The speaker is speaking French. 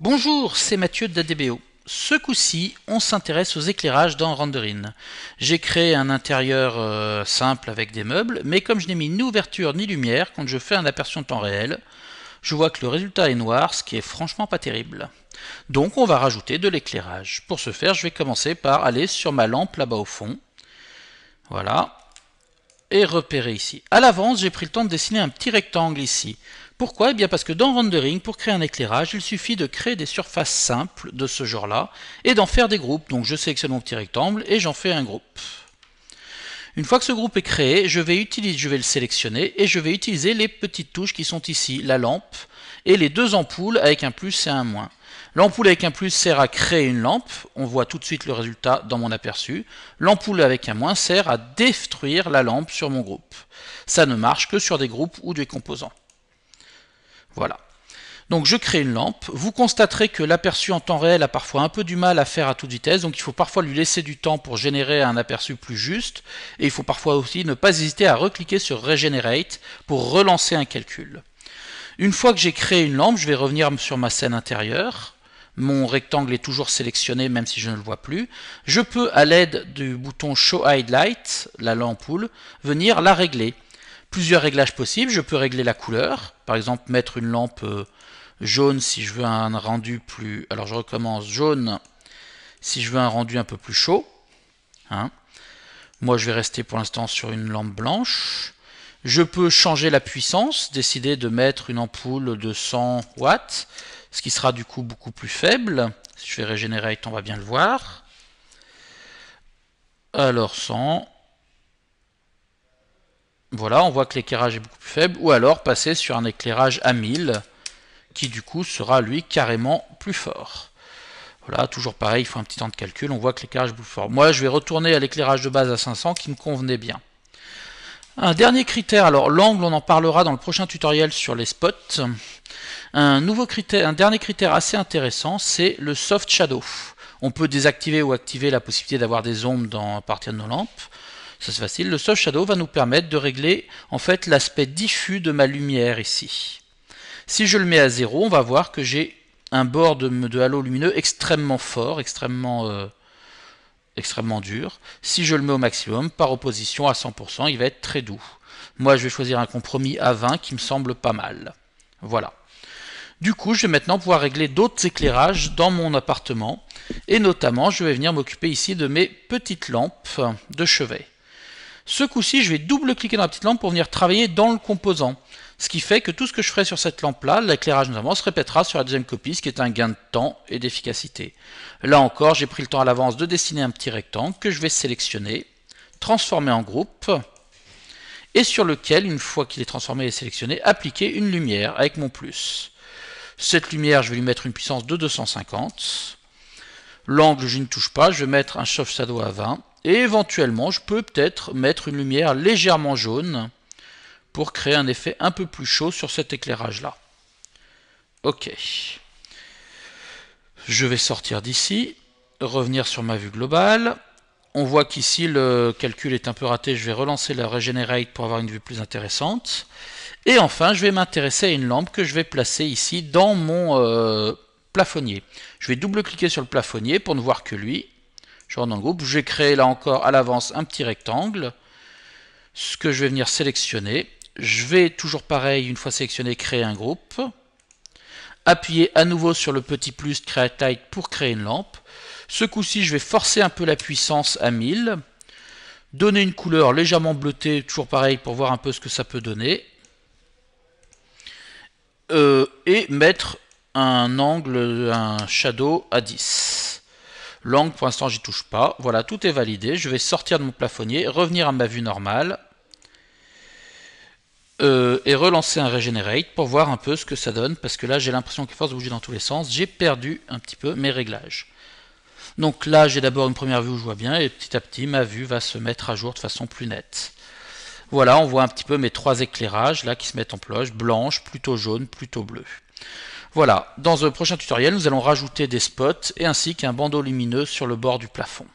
Bonjour, c'est Mathieu d'ADBO. Ce coup-ci, on s'intéresse aux éclairages dans Renderin. J'ai créé un intérieur simple avec des meubles, mais comme je n'ai mis ni ouverture ni lumière, quand je fais un aperçu en temps réel, je vois que le résultat est noir, ce qui est franchement pas terrible. Donc on va rajouter de l'éclairage. Pour ce faire, je vais commencer par aller sur ma lampe là-bas au fond. Voilà. Et repérer ici. À l'avance, j'ai pris le temps de dessiner un petit rectangle ici. Pourquoi? Eh bien parce que dans Rendering, pour créer un éclairage, il suffit de créer des surfaces simples de ce genre-là et d'en faire des groupes. Donc je sélectionne mon petit rectangle et j'en fais un groupe. Une fois que ce groupe est créé, je vais le sélectionner et je vais utiliser les petites touches qui sont ici, la lampe et les deux ampoules avec un plus et un moins. L'ampoule avec un plus sert à créer une lampe, on voit tout de suite le résultat dans mon aperçu. L'ampoule avec un moins sert à détruire la lampe sur mon groupe. Ça ne marche que sur des groupes ou des composants. Voilà. Donc je crée une lampe. Vous constaterez que l'aperçu en temps réel a parfois un peu du mal à faire à toute vitesse, donc il faut parfois lui laisser du temps pour générer un aperçu plus juste, et il faut parfois aussi ne pas hésiter à recliquer sur Regenerate pour relancer un calcul. Une fois que j'ai créé une lampe, je vais revenir sur ma scène intérieure. Mon rectangle est toujours sélectionné même si je ne le vois plus. Je peux, à l'aide du bouton Show Highlight, la lampoule, venir la régler. Plusieurs réglages possibles. Je peux régler la couleur, par exemple mettre une lampe jaune si je veux un rendu plus... Alors je recommence, jaune si je veux un rendu un peu plus chaud. Moi je vais rester pour l'instant sur une lampe blanche. Je peux changer la puissance, décider de mettre une ampoule de 100 watts, ce qui sera du coup beaucoup plus faible. Si je fais Regenerate, on va bien le voir. Alors 100. Voilà, on voit que l'éclairage est beaucoup plus faible. Ou alors passer sur un éclairage à 1000, qui du coup sera lui carrément plus fort. Voilà, toujours pareil, il faut un petit temps de calcul, on voit que l'éclairage est plus fort. Moi je vais retourner à l'éclairage de base à 500 qui me convenait bien. Un dernier critère, alors l'angle on en parlera dans le prochain tutoriel sur les spots. Un dernier critère assez intéressant, c'est le soft shadow. On peut désactiver ou activer la possibilité d'avoir des ombres à partir de nos lampes. Ça c'est facile. Le soft shadow va nous permettre de régler en fait l'aspect diffus de ma lumière ici. Si je le mets à 0, on va voir que j'ai un bord de halo lumineux extrêmement fort, extrêmement dur. Si je le mets au maximum, par opposition à 100%, il va être très doux. Moi, je vais choisir un compromis à 20 qui me semble pas mal. Voilà. Du coup, je vais maintenant pouvoir régler d'autres éclairages dans mon appartement. Et notamment, je vais venir m'occuper ici de mes petites lampes de chevet. Ce coup-ci, je vais double-cliquer dans la petite lampe pour venir travailler dans le composant. Ce qui fait que tout ce que je ferai sur cette lampe-là, l'éclairage notamment, se répétera sur la deuxième copie, ce qui est un gain de temps et d'efficacité. Là encore, j'ai pris le temps à l'avance de dessiner un petit rectangle que je vais sélectionner, transformer en groupe, et sur lequel, une fois qu'il est transformé et sélectionné, appliquer une lumière avec mon plus. Cette lumière, je vais lui mettre une puissance de 250. L'angle, je ne touche pas, je vais mettre un soft shadow à 20. Et éventuellement, je peux peut-être mettre une lumière légèrement jaune pour créer un effet un peu plus chaud sur cet éclairage-là. Ok. Je vais sortir d'ici, revenir sur ma vue globale. On voit qu'ici le calcul est un peu raté, je vais relancer la Regenerate pour avoir une vue plus intéressante. Et enfin, je vais m'intéresser à une lampe que je vais placer ici dans mon plafonnier. Je vais double-cliquer sur le plafonnier pour ne voir que lui. Je rentre dans le groupe, je vais créer là encore à l'avance un petit rectangle, ce que je vais venir sélectionner. Je vais toujours pareil, une fois sélectionné, créer un groupe. Appuyer à nouveau sur le petit plus Create Light pour créer une lampe. Ce coup-ci, je vais forcer un peu la puissance à 1000. Donner une couleur légèrement bleutée, toujours pareil, pour voir un peu ce que ça peut donner. Et mettre un angle, un shadow à 10. L'angle, pour l'instant, j'y touche pas. Voilà, tout est validé. Je vais sortir de mon plafonnier, revenir à ma vue normale. Et relancer un Regenerate pour voir un peu ce que ça donne, parce que là j'ai l'impression qu'à force de bouger dans tous les sens, j'ai perdu un petit peu mes réglages. Donc là j'ai d'abord une première vue où je vois bien, et petit à petit ma vue va se mettre à jour de façon plus nette. Voilà, on voit un petit peu mes trois éclairages là qui se mettent en cloche, blanche, plutôt jaune, plutôt bleu. Voilà, dans un prochain tutoriel nous allons rajouter des spots et ainsi qu'un bandeau lumineux sur le bord du plafond.